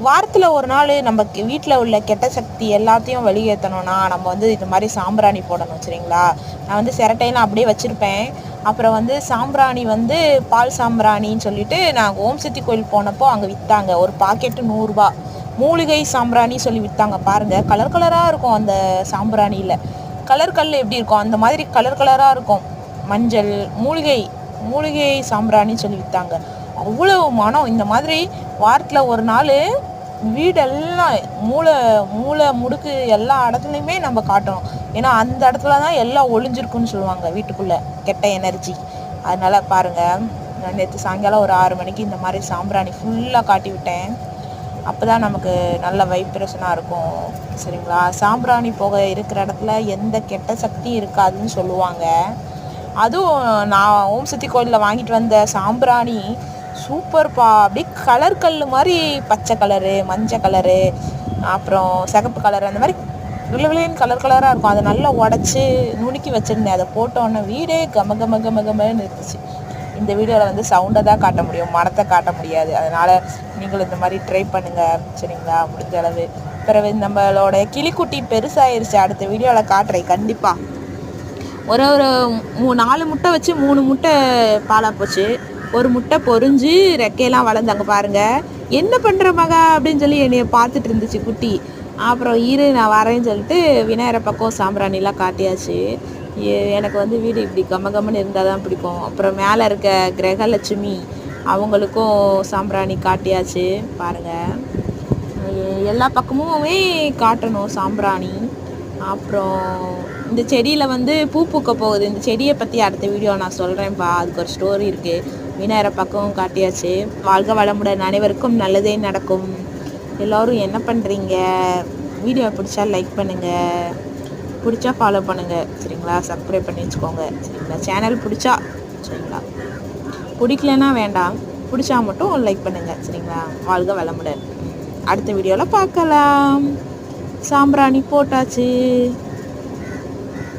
வாரத்தில் ஒரு நாள் நம்ம வீட்டில் உள்ள கெட்ட சக்தி எல்லாத்தையும் வெளியேற்றணும்னா நம்ம வந்து இது மாதிரி சாம்பிராணி போடணும். சரிங்களா? நான் வந்து சிரட்டையெல்லாம் அப்படியே வச்சுருப்பேன். அப்புறம் வந்து சாம்பிராணி வந்து பால் சாம்பிராணின்னு சொல்லிட்டு நான் ஓம் சக்தி கோயில் போனப்போ அங்கே விற்றாங்க. ஒரு பாக்கெட்டு 100 ரூபா. மூலிகை சாம்பிராணி சொல்லி விற்றாங்க. பாருங்கள், கலர் கலராக இருக்கும் அந்த சாம்பிராணியில். கலர் கல் எப்படி இருக்கும் அந்த மாதிரி கலர் கலராக இருக்கும். மஞ்சள் மூலிகை சாம்பிராணின்னு சொல்லி விற்றாங்க. அவ்வளோ மனம். இந்த மாதிரி வாரத்தில் ஒரு நாள் வீடெல்லாம் மூளை முடுக்கு எல்லா இடத்துலையுமே நம்ம காட்டணும். ஏன்னா அந்த இடத்துல தான் எல்லாம் ஒளிஞ்சிருக்குன்னு சொல்லுவாங்க, வீட்டுக்குள்ளே கெட்ட எனர்ஜி. அதனால் பாருங்கள், நான் நேற்று சாயங்காலம் ஒரு 6 மணிக்கு இந்த மாதிரி சாம்பிராணி ஃபுல்லாக காட்டி விட்டேன். அப்போ தான் நமக்கு நல்ல வைப்ரேஷனாக இருக்கும். சரிங்களா? சாம்பிராணி புகை இருக்கிற இடத்துல எந்த கெட்ட சக்தியும் இருக்காதுன்னு சொல்லுவாங்க. அதுவும் நான் ஓம் சக்தி கோயிலில் வாங்கிட்டு வந்த சாம்பிராணி சூப்பர்ப்பா. அப்படியே கலர் கல் மாதிரி பச்சை கலரு, மஞ்சள் கலரு, அப்புறம் சிகப்பு கலரு, அந்த மாதிரி விளைவிளைன்னு கலர் கலராக இருக்கும். அதை நல்லா உடச்சி நுணுக்கி வச்சுருந்தேன். அதை போட்டோன்னே வீடே கமன்னு இருந்துச்சு. இந்த வீடியோவில் வந்து சவுண்டை தான் காட்ட முடியும், மரத்தை காட்ட முடியாது. அதனால் நீங்களும் இந்த மாதிரி ட்ரை பண்ணுங்கள். சரிங்களா? முடிஞ்ச அளவு. பிறகு நம்மளோட கிளிக்குட்டி பெருசாகிருச்சு. அடுத்த வீடியோவில் காட்டுறேன் கண்டிப்பாக. ஒரு 4 முட்டை வச்சு 3 முட்டை பாலாக போச்சு. ஒரு முட்டை பொறிஞ்சு ரெக்கையெல்லாம் வளர்ந்தாங்க. பாருங்கள், என்ன பண்ணுற மகா அப்படின்னு சொல்லி என்னைய பார்த்துட்டு இருந்துச்சு குட்டி. அப்புறம் நான் வரேன்னு சொல்லிட்டு விநாயகரை பக்கம் சாம்பிராணிலாம் காட்டியாச்சு. எனக்கு வந்து வீடு இப்படி கம்மன்னு இருந்தால் தான் பிடிக்கும். அப்புறம் மேலே இருக்க கிரகலட்சுமி அவங்களுக்கும் சாம்பிராணி காட்டியாச்சு. பாருங்கள், எல்லா பக்கமுமே காட்டணும் சாம்பிராணி. அப்புறம் இந்த செடியில் வந்து பூ பூக்க போகுது. இந்த செடியை பற்றி அடுத்த வீடியோ நான் சொல்கிறேன்ப்பா. அதுக்கு ஒரு ஸ்டோரி இருக்குது. விநாயகரை பக்கம் காட்டியாச்சு. வாழ்க வளமுடன். அனைவருக்கும் நல்லதே நடக்கும். எல்லோரும் என்ன பண்ணுறீங்க? வீடியோ பிடிச்சா லைக் பண்ணுங்கள், பிடிச்சா ஃபாலோ பண்ணுங்கள். சரிங்களா? சப்ஸ்கிரைப் பண்ணி வச்சுக்கோங்க. சரிங்களா? சேனல் பிடிச்சா, சரிங்களா, பிடிக்கலன்னா வேண்டாம், பிடிச்சா மட்டும் லைக் பண்ணுங்கள். சரிங்களா? வாழ்க வளமுடன். அடுத்த வீடியோவில் பார்க்கலாம். சாம்பிராணி போட்டாச்சு.